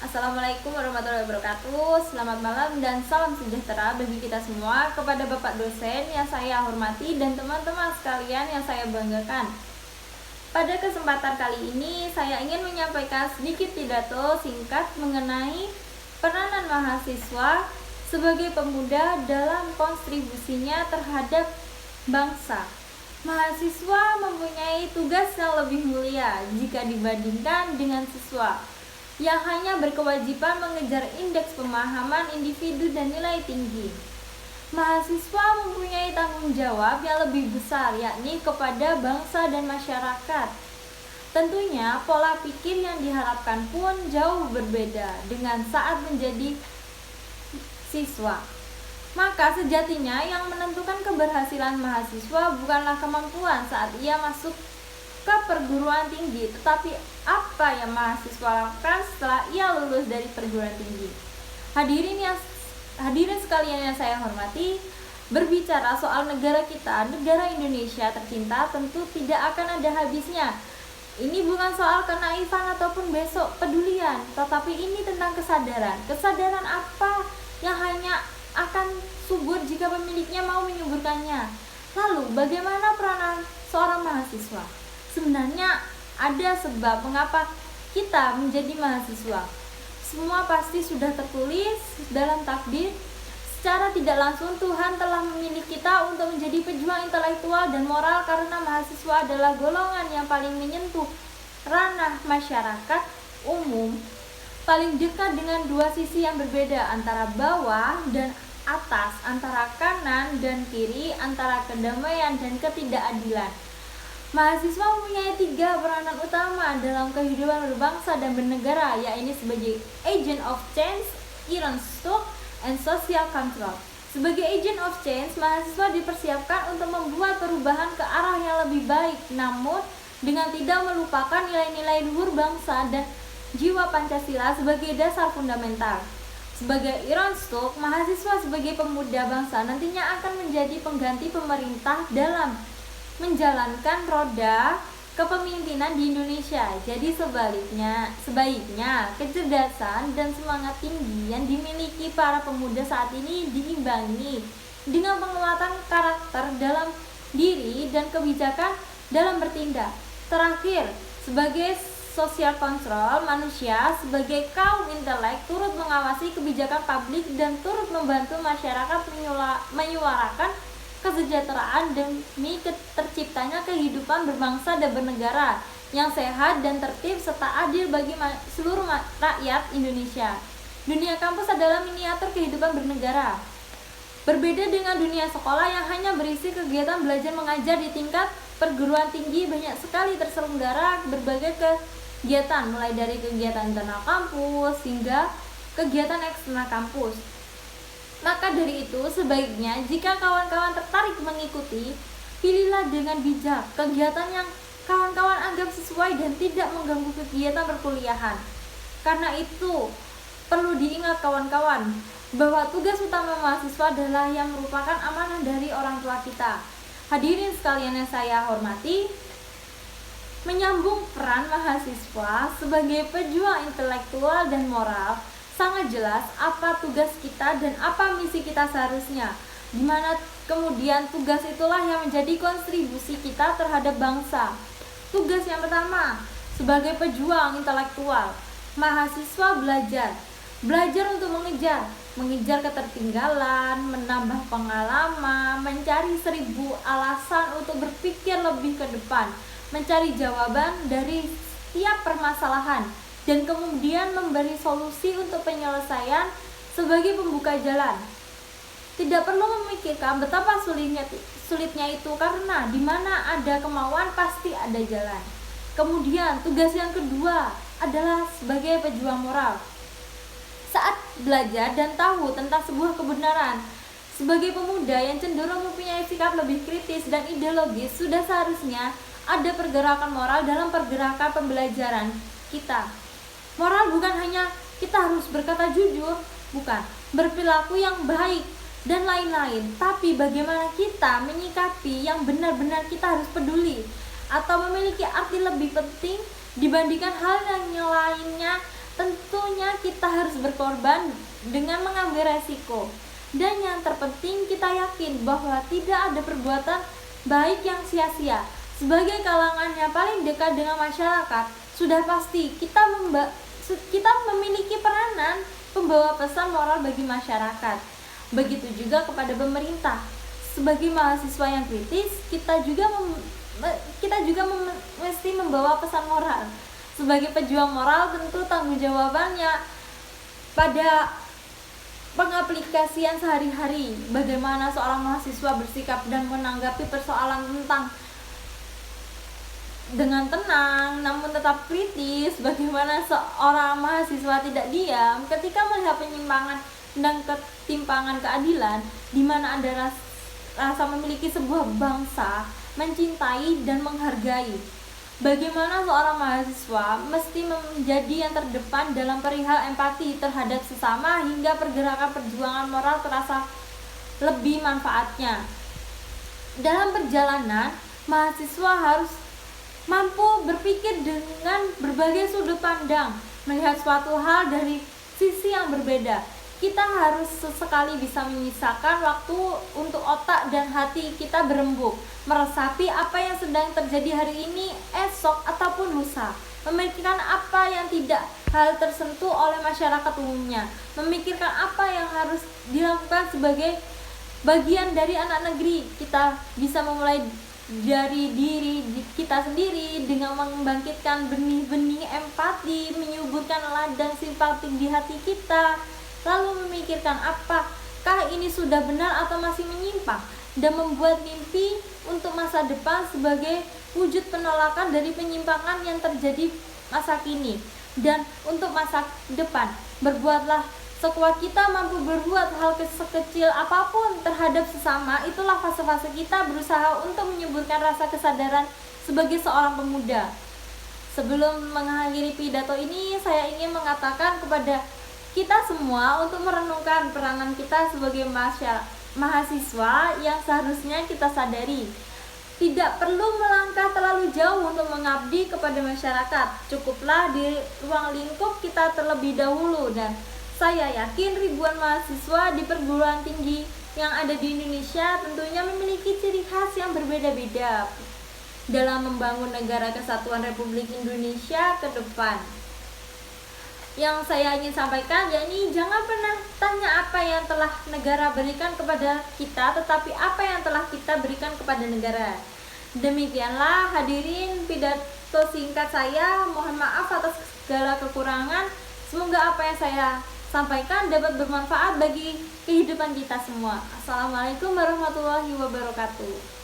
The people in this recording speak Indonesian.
Assalamualaikum warahmatullahi wabarakatuh. Selamat malam dan salam sejahtera bagi kita semua. Kepada Bapak dosen yang saya hormati dan teman-teman sekalian yang saya banggakan. Pada kesempatan kali ini saya ingin menyampaikan sedikit pidato singkat mengenai peranan mahasiswa sebagai pemuda dalam kontribusinya terhadap bangsa. Mahasiswa mempunyai tugas yang lebih mulia jika dibandingkan dengan siswa yang hanya berkewajiban mengejar indeks pemahaman individu dan nilai tinggi. Mahasiswa mempunyai tanggung jawab yang lebih besar, yakni kepada bangsa dan masyarakat. Tentunya pola pikir yang diharapkan pun jauh berbeda dengan saat menjadi siswa. Maka sejatinya yang menentukan keberhasilan mahasiswa bukanlah kemampuan saat ia masuk ke perguruan tinggi, tetapi apa yang mahasiswa lakukan setelah ia lulus dari perguruan tinggi. Hadirin sekalian yang saya hormati, berbicara soal negara kita, negara Indonesia tercinta, tentu tidak akan ada habisnya. Ini bukan soal kenaifan ataupun besok pedulian, tetapi ini tentang kesadaran. Kesadaran apa yang hanya akan subur jika pemiliknya mau menyuburkannya. Lalu bagaimana peranan seorang mahasiswa? Sebenarnya ada sebab mengapa kita menjadi mahasiswa. Semua pasti sudah tertulis dalam takdir. Secara tidak langsung Tuhan telah memilih kita untuk menjadi pejuang intelektual dan moral karena mahasiswa adalah golongan yang paling menyentuh ranah masyarakat umum, paling dekat dengan dua sisi yang berbeda antara bawah dan atas, antara kanan dan kiri, antara kedamaian dan ketidakadilan. Mahasiswa mempunyai tiga peranan utama dalam kehidupan berbangsa dan bernegara, yaitu sebagai agent of change, Ironstock, and social control. Sebagai agent of change, mahasiswa dipersiapkan untuk membuat perubahan ke arah yang lebih baik, namun dengan tidak melupakan nilai-nilai luhur bangsa dan jiwa Pancasila sebagai dasar fundamental. Sebagai Ironstock, mahasiswa sebagai pemuda bangsa nantinya akan menjadi pengganti pemerintah dalam menjalankan roda kepemimpinan di Indonesia. Jadi sebaiknya kecerdasan dan semangat tinggi yang dimiliki para pemuda saat ini diimbangi dengan penguatan karakter dalam diri dan kebijakan dalam bertindak. Terakhir, sebagai social control, manusia sebagai kaum intelek turut mengawasi kebijakan publik dan turut membantu masyarakat menyuarakan kesejahteraan demi terciptanya kehidupan berbangsa dan bernegara yang sehat dan tertib serta adil bagi seluruh rakyat Indonesia. Dunia kampus adalah miniatur kehidupan bernegara. Berbeda dengan dunia sekolah yang hanya berisi kegiatan belajar mengajar, di tingkat perguruan tinggi banyak sekali terselenggara berbagai kegiatan, mulai dari kegiatan internal kampus hingga kegiatan eksternal kampus. Maka dari itu, sebaiknya jika kawan-kawan tertarik mengikuti, pilihlah dengan bijak kegiatan yang kawan-kawan anggap sesuai dan tidak mengganggu kegiatan perkuliahan. Karena itu, perlu diingat kawan-kawan bahwa tugas utama mahasiswa adalah yang merupakan amanah dari orang tua kita. Hadirin sekalian yang saya hormati, menyambung peran mahasiswa sebagai pejuang intelektual dan moral, sangat jelas apa tugas kita dan apa misi kita seharusnya, dimana kemudian tugas itulah yang menjadi kontribusi kita terhadap bangsa. Tugas yang pertama, sebagai pejuang intelektual, mahasiswa belajar untuk mengejar ketertinggalan, menambah pengalaman, mencari 1000 alasan untuk berpikir lebih ke depan, mencari jawaban dari setiap permasalahan, dan kemudian memberi solusi untuk penyelesaian sebagai pembuka jalan. Tidak perlu memikirkan betapa sulitnya itu, karena di mana ada kemauan pasti ada jalan. Kemudian tugas yang kedua adalah sebagai pejuang moral. Saat belajar dan tahu tentang sebuah kebenaran, sebagai pemuda yang cenderung mempunyai sikap lebih kritis dan ideologis, sudah seharusnya ada pergerakan moral dalam pergerakan pembelajaran kita. Moral bukan hanya kita harus berkata jujur, bukan, berperilaku yang baik dan lain-lain, tapi bagaimana kita menyikapi yang benar-benar kita harus peduli atau memiliki arti lebih penting dibandingkan hal yang lainnya. Tentunya kita kita harus berkorban dengan mengambil resiko. Dan yang terpenting, kita yakin bahwa tidak ada perbuatan baik yang sia-sia. Sebagai kalangan yang paling dekat dengan masyarakat, sudah pasti kita memiliki peranan pembawa pesan moral bagi masyarakat. Begitu juga kepada pemerintah. Sebagai mahasiswa yang kritis, kita juga mesti membawa pesan moral. Sebagai pejuang moral, tentu tanggung jawabannya pada pengaplikasian sehari-hari, bagaimana seorang mahasiswa bersikap dan menanggapi persoalan dengan tenang namun tetap kritis, bagaimana seorang mahasiswa tidak diam ketika melihat penyimpangan dan ketimpangan keadilan, di mana ada rasa memiliki sebuah bangsa, mencintai dan menghargai. Bagaimana seorang mahasiswa mesti menjadi yang terdepan dalam perihal empati terhadap sesama hingga pergerakan perjuangan moral terasa lebih manfaatnya. Dalam perjalanan, mahasiswa harus mampu berpikir dengan berbagai sudut pandang, melihat suatu hal dari sisi yang berbeda. Kita harus sesekali bisa menyisakan waktu untuk otak dan hati kita berembuk, meresapi apa yang sedang terjadi hari ini, esok, ataupun lusa. Memikirkan apa yang tidak hal tersentuh oleh masyarakat umumnya. Memikirkan apa yang harus dilakukan sebagai bagian dari anak negeri. Kita bisa memulai dari diri kita sendiri dengan membangkitkan benih-benih empati, menyuburkan ladang simpati di hati kita. Lalu memikirkan apakah ini sudah benar atau masih menyimpang, dan membuat mimpi untuk masa depan sebagai wujud penolakan dari penyimpangan yang terjadi masa kini. Dan untuk masa depan, berbuatlah sekuat kita mampu berbuat hal sekecil apapun terhadap sesama. Itulah fase-fase kita berusaha untuk menyuburkan rasa kesadaran sebagai seorang pemuda. Sebelum mengakhiri pidato ini, saya ingin mengatakan kepada kita semua untuk merenungkan peranan kita sebagai mahasiswa yang seharusnya kita sadari. Tidak perlu melangkah terlalu jauh untuk mengabdi kepada masyarakat. Cukuplah di ruang lingkup kita terlebih dahulu. Dan saya yakin ribuan mahasiswa di perguruan tinggi yang ada di Indonesia tentunya memiliki ciri khas yang berbeda-beda dalam membangun negara kesatuan Republik Indonesia ke depan. Yang saya ingin sampaikan, yakni jangan pernah tanya apa yang telah negara berikan kepada kita, tetapi apa yang telah kita berikan kepada negara. Demikianlah hadirin pidato singkat saya. Mohon maaf atas segala kekurangan. Semoga apa yang saya sampaikan dapat bermanfaat bagi kehidupan kita semua. Assalamualaikum warahmatullahi wabarakatuh.